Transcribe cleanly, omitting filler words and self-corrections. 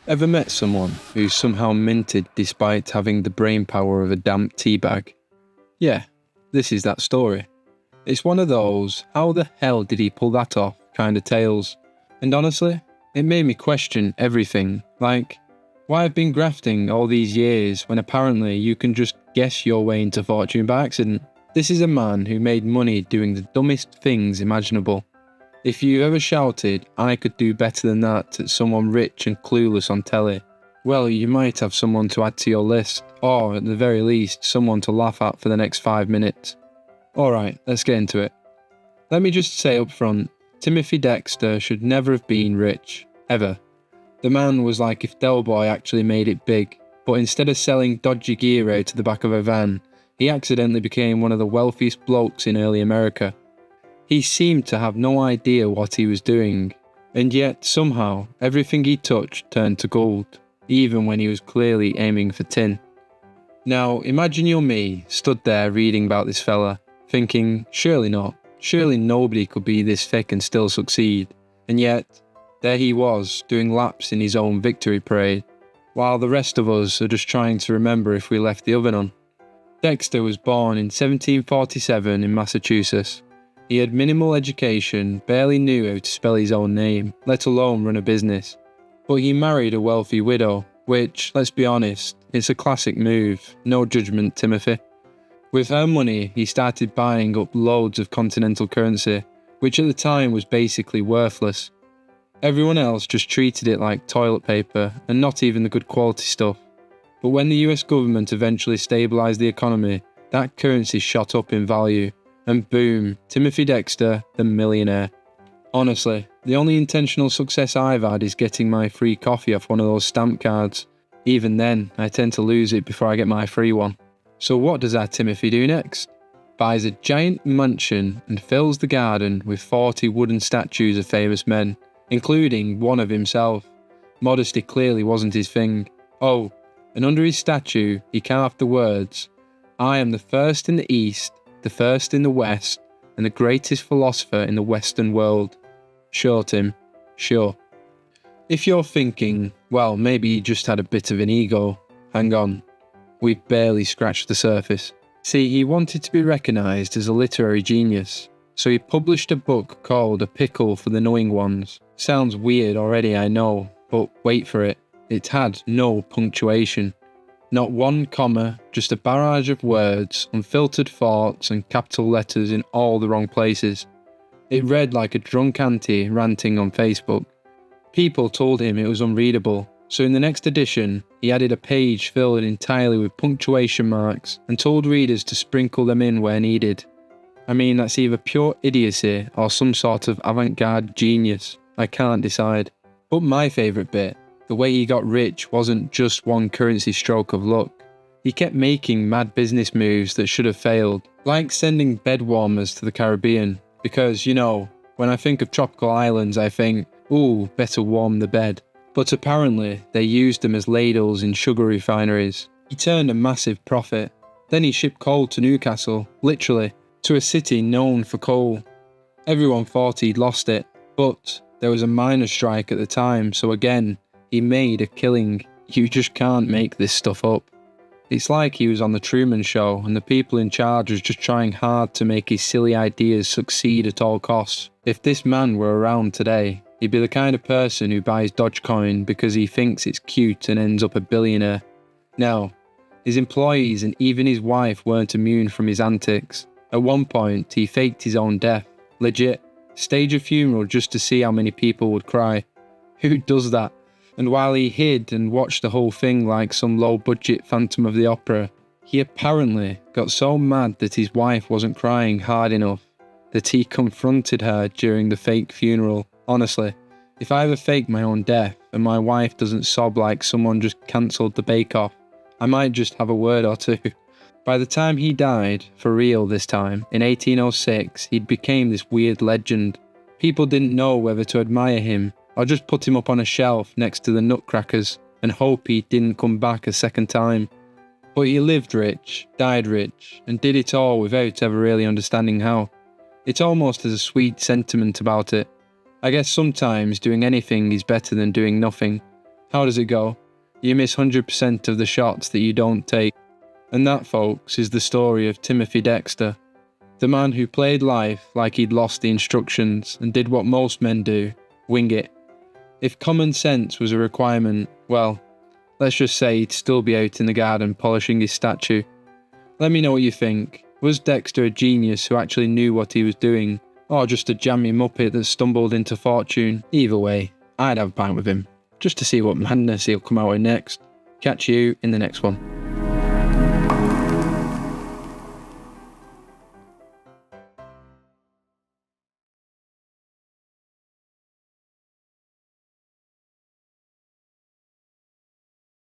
Ever met someone who's somehow minted despite having the brain power of a damp teabag? Yeah, this is that story. It's one of those, how the hell did he pull that off kind of tales. And honestly, it made me question everything, like, why I've been grafting all these years when apparently you can just guess your way into fortune by accident. This is a man who made money doing the dumbest things imaginable. If you ever shouted, I could do better than that at someone rich and clueless on telly, well, you might have someone to add to your list, or at the very least, someone to laugh at for the next 5 minutes. Alright, let's get into it. Let me just say up front, Timothy Dexter should never have been rich, ever. The man was like if Del Boy actually made it big, but instead of selling dodgy gear out to the back of a van, he accidentally became one of the wealthiest blokes in early America. He seemed to have no idea what he was doing, and yet somehow everything he touched turned to gold, even when he was clearly aiming for tin. Now imagine you're me, stood there reading about this fella, thinking, surely not, surely nobody could be this thick and still succeed, and yet, there he was, doing laps in his own victory parade, while the rest of us are just trying to remember if we left the oven on. Dexter was born in 1747 in Massachusetts. He had minimal education, barely knew how to spell his own name, let alone run a business. But he married a wealthy widow, which, let's be honest, it's a classic move, no judgment, Timothy. With her money, he started buying up loads of continental currency, which at the time was basically worthless. Everyone else just treated it like toilet paper, and not even the good quality stuff. But when the US government eventually stabilised the economy, that currency shot up in value. And boom, Timothy Dexter, the millionaire. Honestly, the only intentional success I've had is getting my free coffee off one of those stamp cards. Even then, I tend to lose it before I get my free one. So what does our Timothy do next? Buys a giant mansion and fills the garden with 40 wooden statues of famous men, including one of himself. Modesty clearly wasn't his thing. Oh, and under his statue, he carved the words, I am the first in the East, the first in the West, and the greatest philosopher in the Western world. Sure, Tim, sure. If you're thinking, well, maybe he just had a bit of an ego, hang on. We've barely scratched the surface. See, he wanted to be recognised as a literary genius, so he published a book called A Pickle for the Knowing Ones. Sounds weird already, I know, but wait for it. It had no punctuation. Not one comma, just a barrage of words, unfiltered thoughts and capital letters in all the wrong places. It read like a drunk auntie ranting on Facebook. People told him it was unreadable, so in the next edition, he added a page filled entirely with punctuation marks and told readers to sprinkle them in where needed. I mean, that's either pure idiocy or some sort of avant-garde genius. I can't decide. But my favourite bit, the way he got rich wasn't just one currency stroke of luck. He kept making mad business moves that should have failed, like sending bed warmers to the Caribbean, because, you know, when I think of tropical islands I think, ooh, better warm the bed. But apparently they used them as ladles in sugar refineries. He turned a massive profit. Then he shipped coal to Newcastle, literally, to a city known for coal. Everyone thought he'd lost it, but there was a miners' strike at the time, so again, he made a killing. You just can't make this stuff up. It's like he was on the Truman Show and the people in charge was just trying hard to make his silly ideas succeed at all costs. If this man were around today, he'd be the kind of person who buys Dogecoin because he thinks it's cute and ends up a billionaire. Now, his employees and even his wife weren't immune from his antics. At one point, he faked his own death. Legit. Stage a funeral just to see how many people would cry. Who does that? And while he hid and watched the whole thing like some low-budget Phantom of the Opera, he apparently got so mad that his wife wasn't crying hard enough that he confronted her during the fake funeral. Honestly, if I ever fake my own death and my wife doesn't sob like someone just cancelled the bake-off, I might just have a word or two. By the time he died, for real this time, in 1806, he'd became this weird legend. People didn't know whether to admire him or just put him up on a shelf next to the nutcrackers and hope he didn't come back a second time. But he lived rich, died rich, and did it all without ever really understanding how. It almost has a sweet sentiment about it. I guess sometimes doing anything is better than doing nothing. How does it go? You miss 100% of the shots that you don't take. And that, folks, is the story of Timothy Dexter, the man who played life like he'd lost the instructions and did what most men do, wing it. If common sense was a requirement, well, let's just say he'd still be out in the garden polishing his statue. Let me know what you think. Was Dexter a genius who actually knew what he was doing, or just a jammy Muppet that stumbled into fortune? Either way, I'd have a pint with him, just to see what madness he'll come out with next. Catch you in the next one.